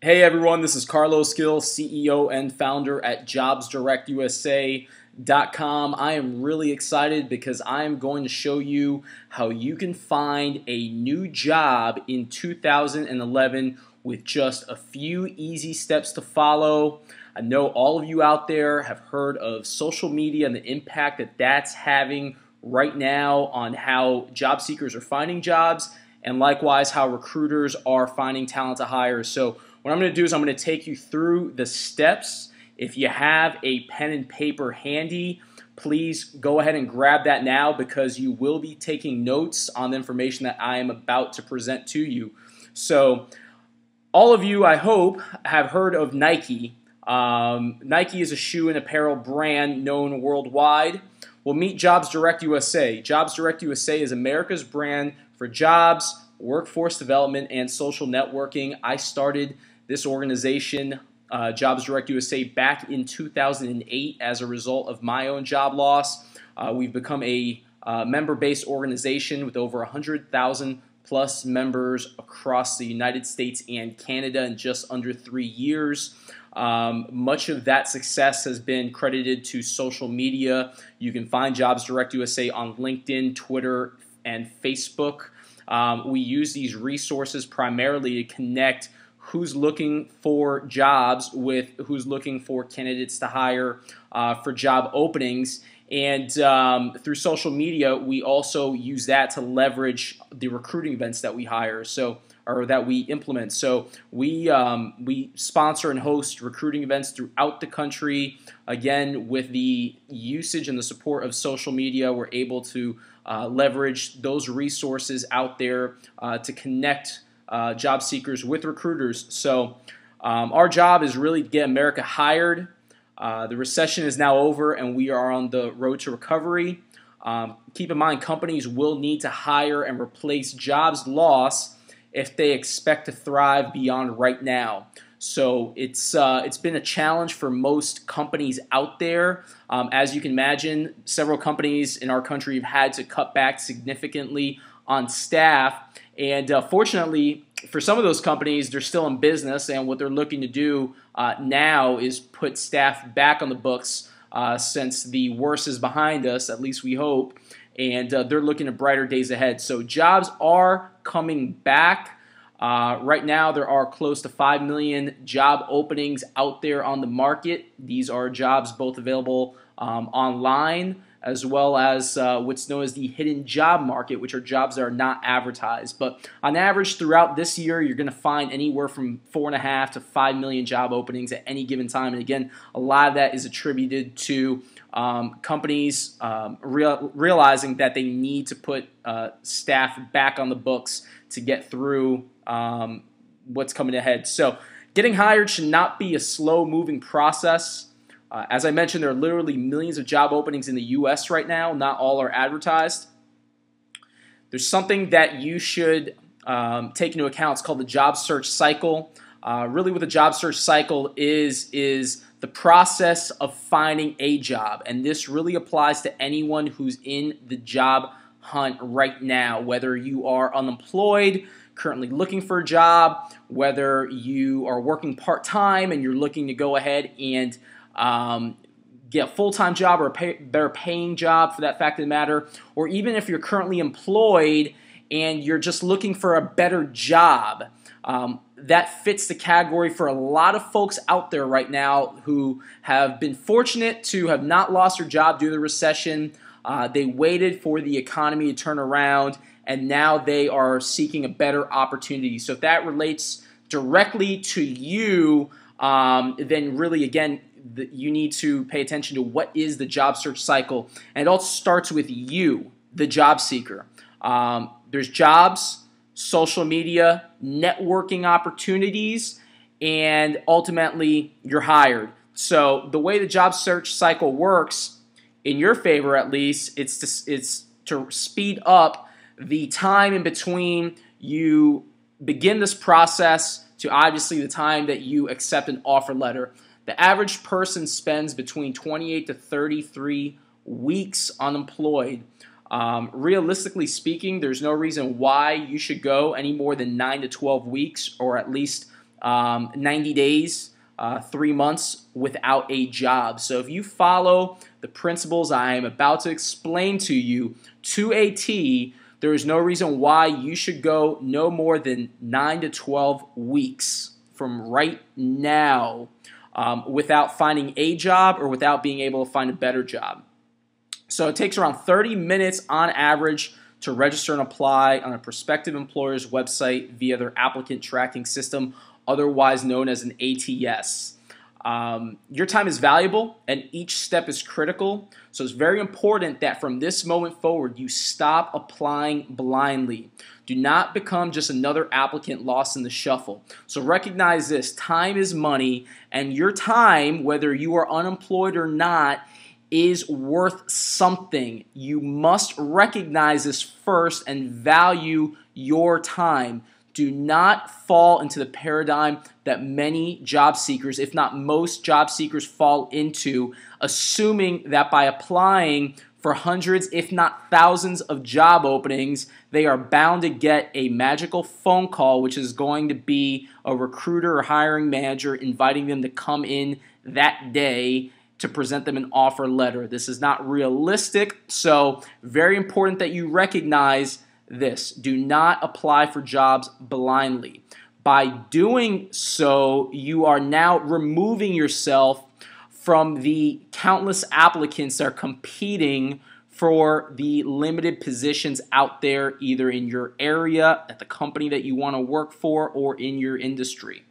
Hey everyone, this is Carlos Gill, CEO and founder at JobsDirectUSA.com. I am really excited because I am going to show you how you can find a new job in 2011 with just a few easy steps to follow. I know all of you out there have heard of social media and the impact that that's having right now on how job seekers are finding jobs, and likewise how recruiters are finding talent to hire. So what I'm going to do is I'm going to take you through the steps. If you have a pen and paper handy, please go ahead and grab that now because you will be taking notes on the information that I am about to present to you. So all of you, I hope, have heard of Nike. Nike is a shoe and apparel brand known worldwide. Well, meet JobsDirectUSA. JobsDirectUSA is America's brand for jobs, workforce development, and social networking. I started this organization, JobsDirectUSA, back in 2008 as a result of my own job loss. We've become a member-based organization with over 100,000 plus members across the United States and Canada in just under 3 years. Much of that success has been credited to social media. You can find JobsDirectUSA on LinkedIn, Twitter, and Facebook. We use these resources primarily to connect who's looking for jobs with who's looking for candidates to hire for job openings. And through social media, we also use that to leverage the recruiting events that we hire, or that we implement. So we sponsor and host recruiting events throughout the country. Again, with the usage and the support of social media, we're able to leverage those resources out there to connect job seekers with recruiters. So our job is really to get America hired. The recession is now over and we are on the road to recovery. Keep in mind, companies will need to hire and replace jobs lost if they expect to thrive beyond right now. So it's been a challenge for most companies out there. As you can imagine, several companies in our country have had to cut back significantly on staff. And fortunately, for some of those companies, they're still in business, and what they're looking to do now is put staff back on the books since the worst is behind us, at least we hope, and they're looking at brighter days ahead. So jobs are coming back. Right now, there are close to 5 million job openings out there on the market. These are jobs both available online as well as what's known as the hidden job market, which are jobs that are not advertised. But on average, throughout this year, you're going to find anywhere from 4.5 to 5 million job openings at any given time. And again, a lot of that is attributed to companies realizing that they need to put staff back on the books to get through what's coming ahead. So getting hired should not be a slow-moving process. As I mentioned, there are literally millions of job openings in the U.S. right now. Not all are advertised. There's something that you should take into account. It's called the job search cycle. Really what the job search cycle is the process of finding a job. And this really applies to anyone who's in the job hunt right now, whether you are unemployed, currently looking for a job, whether you are working part-time and you're looking to go ahead and get a full-time job or a better paying job for that fact of the matter, or even if you're currently employed and you're just looking for a better job. That fits the category for a lot of folks out there right now who have been fortunate to have not lost their job due to the recession. They waited for the economy to turn around, and now they are seeking a better opportunity. So if that relates directly to you, then really, again, you need to pay attention to what is the job search cycle. And it all starts with you, the job seeker. There's jobs, social media, networking opportunities, and ultimately you're hired. So the way the job search cycle works, in your favor at least, it's to speed up the time in between you begin this process to obviously the time that you accept an offer letter. The average person spends between 28 to 33 weeks unemployed. Realistically speaking, there's no reason why you should go any more than 9 to 12 weeks, or at least 90 days, 3 months without a job. So if you follow the principles I am about to explain to you to a T, there is no reason why you should go no more than 9 to 12 weeks from right now without finding a job or without being able to find a better job. So it takes around 30 minutes on average to register and apply on a prospective employer's website via their applicant tracking system, otherwise known as an ATS. Your time is valuable and each step is critical, so it's very important that from this moment forward you stop applying blindly. Do not become just another applicant lost in the shuffle. So recognize this: time is money, and your time, whether you are unemployed or not, is worth something. You must recognize this first and value your time. Do not fall into the paradigm that many job seekers, if not most job seekers, fall into, assuming that by applying for hundreds, if not thousands of job openings, they are bound to get a magical phone call, which is going to be a recruiter or hiring manager inviting them to come in that day to present them an offer letter. This is not realistic, so very important that you recognize this. Do not apply for jobs blindly. By doing so, you are now removing yourself from the countless applicants that are competing for the limited positions out there, either in your area, at the company that you want to work for, or in your industry.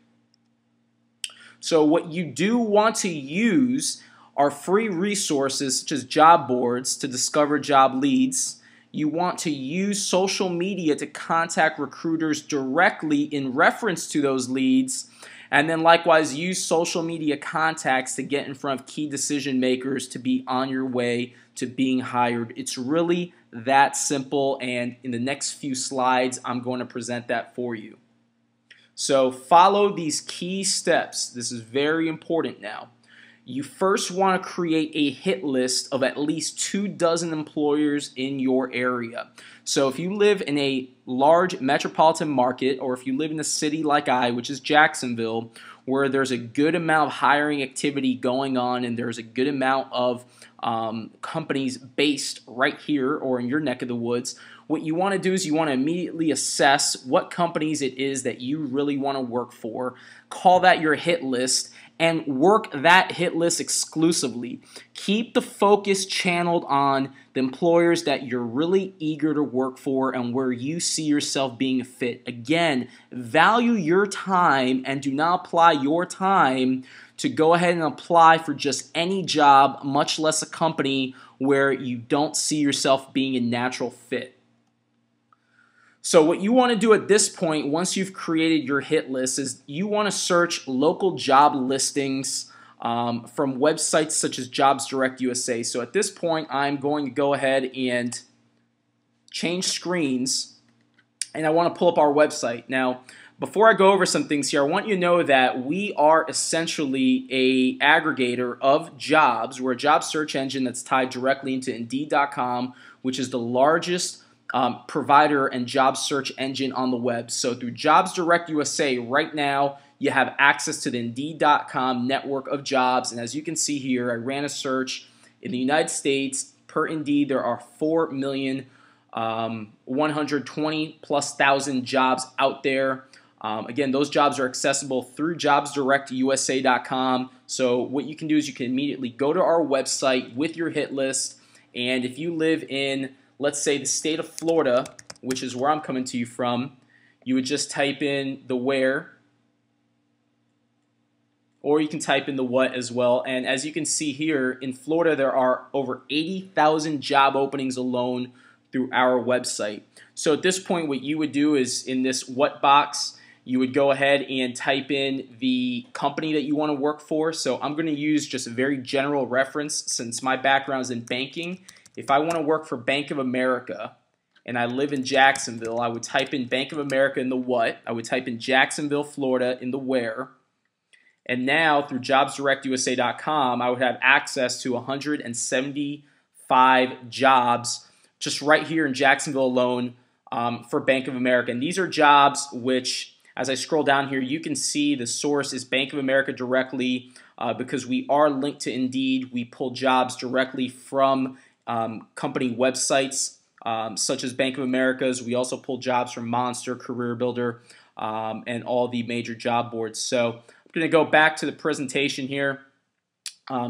So what you do want to use are free resources such as job boards to discover job leads. You want to use social media to contact recruiters directly in reference to those leads, and then likewise use social media contacts to get in front of key decision makers to be on your way to being hired. It's really that simple, and in the next few slides I'm going to present that for you. So follow these key steps. This is very important now. You first want to create a hit list of at least 24 employers in your area. So if you live in a large metropolitan market, or if you live in a city like which is Jacksonville, where there's a good amount of hiring activity going on and there's a good amount of companies based right here or in your neck of the woods, what you want to do is you want to immediately assess what companies it is that you really want to work for, call that your hit list, and work that hit list exclusively. Keep the focus channeled on the employers that you're really eager to work for and where you see yourself being a fit. Again, value your time and do not apply your time to go ahead and apply for just any job, much less a company where you don't see yourself being a natural fit. So what you want to do at this point, once you've created your hit list, is you want to search local job listings from websites such as JobsDirectUSA. So at this point, I'm going to go ahead and change screens, and I want to pull up our website. Now, before I go over some things here, I want you to know that we are essentially an aggregator of jobs. We're a job search engine that's tied directly into Indeed.com, which is the largest provider and job search engine on the web. So through JobsDirectUSA, right now you have access to the Indeed.com network of jobs. And as you can see here, I ran a search in the United States. Per Indeed, there are 4,120,000+ jobs out there. Again, those jobs are accessible through JobsDirectUSA.com. So what you can do is you can immediately go to our website with your hit list, and if you live in, let's say, the state of Florida, which is where I'm coming to you from, you would just type in the where, or you can type in the what as well. And as you can see here, in Florida, there are over 80,000 job openings alone through our website. So at this point, what you would do is in this what box, you would go ahead and type in the company that you want to work for. So I'm going to use just a very general reference since my background is in banking. If I want to work for Bank of America and I live in Jacksonville, I would type in Bank of America in the what. I would type in Jacksonville, Florida in the where. And now through JobsDirectUSA.com, I would have access to 175 jobs just right here in Jacksonville alone for Bank of America. And these are jobs which As I scroll down here, you can see the source is Bank of America directly. Because we are linked to Indeed, we pull jobs directly from company websites such as Bank of America's. We also pull jobs from Monster, Career Builder, and all the major job boards. So I'm going to go back to the presentation here.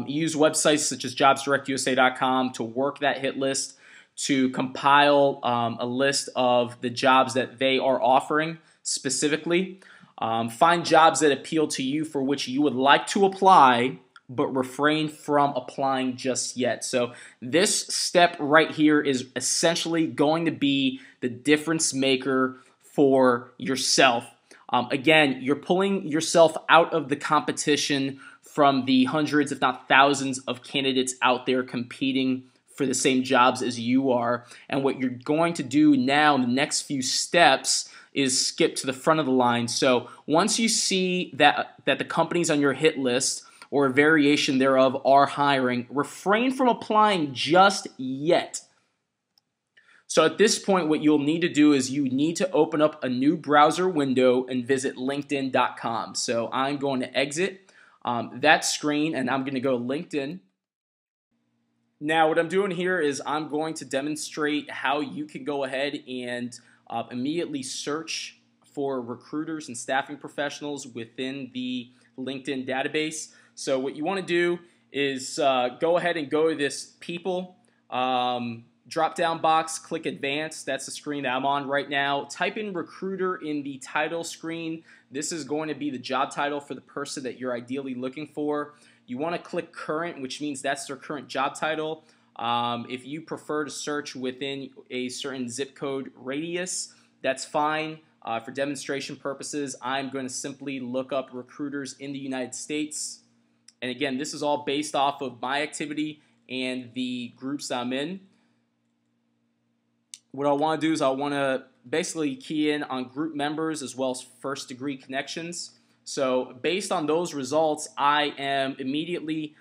Use websites such as JobsDirectUSA.com to work that hit list, to compile a list of the jobs that they are offering specifically. Find jobs that appeal to you for which you would like to apply, but refrain from applying just yet. So this step right here is essentially going to be the difference maker for yourself. Again, you're pulling yourself out of the competition from the hundreds, if not thousands, of candidates out there competing for the same jobs as you are. And what you're going to do now in the next few steps is skip to the front of the line. So once you see that the companies on your hit list or a variation thereof are hiring, refrain from applying just yet. So at this point, what you'll need to do is you need to open up a new browser window and visit LinkedIn.com. So I'm going to exit that screen and I'm going to go to LinkedIn. Now what I'm doing here is I'm going to demonstrate how you can go ahead and immediately search for recruiters and staffing professionals within the LinkedIn database. So what you want to do is go ahead and go to this people drop-down box, click Advanced. That's the screen that I'm on right now. Type in recruiter in the title screen. This is going to be the job title for the person that you're ideally looking for. You want to click current, which means that's their current job title. If you prefer to search within a certain zip code radius, that's fine. For demonstration purposes, I'm going to simply look up recruiters in the United States. And again, this is all based off of my activity and the groups I'm in. What I want to do is I want to basically key in on group members as well as first degree connections. So based on those results, I am immediately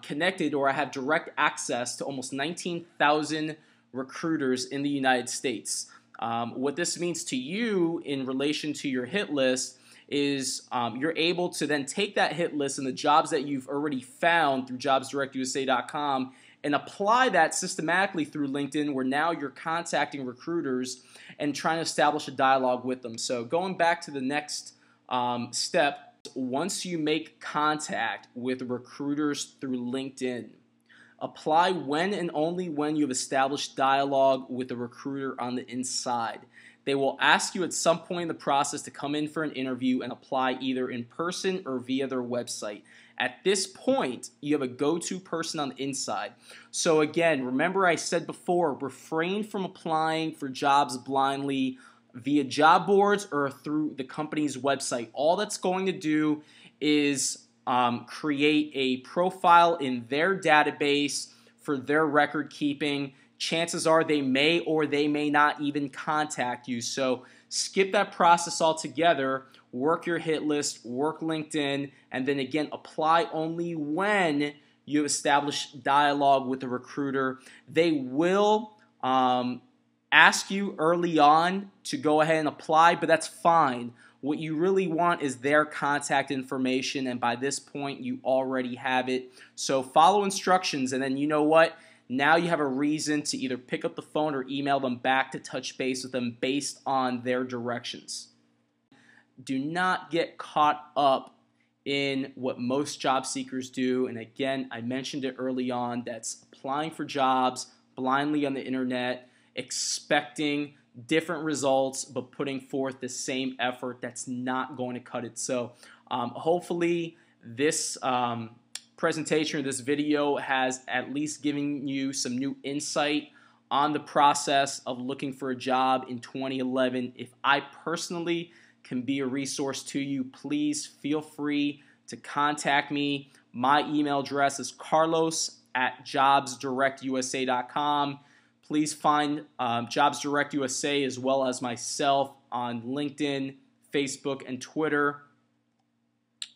connected, or I have direct access to almost 19,000 recruiters in the United States. What this means to you in relation to your hit list is you're able to then take that hit list and the jobs that you've already found through JobsDirectUSA.com and apply that systematically through LinkedIn, where now you're contacting recruiters and trying to establish a dialogue with them. So going back to the next step, once you make contact with recruiters through LinkedIn, apply when and only when you've established dialogue with the recruiter on the inside. They will ask you at some point in the process to come in for an interview and apply either in person or via their website. At this point, you have a go-to person on the inside. So again, remember I said before, refrain from applying for jobs blindly via job boards or through the company's website. All that's going to do is create a profile in their database for their record keeping. Chances are they may or they may not even contact you. So skip that process altogether, work your hit list, work LinkedIn, and then again, apply only when you establish dialogue with the recruiter. They will ask you early on to go ahead and apply, but that's fine. What you really want is their contact information, and by this point, you already have it. So follow instructions, and then you know what? Now you have a reason to either pick up the phone or email them back to touch base with them based on their directions. Do not get caught up in what most job seekers do. And again, I mentioned it early on, that's applying for jobs blindly on the internet, expecting different results, but putting forth the same effort. That's not going to cut it. So hopefully this presentation or this video has at least given you some new insight on the process of looking for a job in 2011. If I personally can be a resource to you, please feel free to contact me. My email address is carlos@jobsdirectusa.com. Please find JobsDirectUSA as well as myself on LinkedIn, Facebook, and Twitter.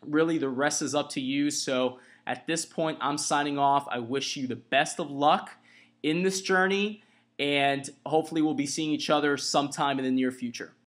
Really, the rest is up to you. So at this point, I'm signing off. I wish you the best of luck in this journey, and hopefully we'll be seeing each other sometime in the near future.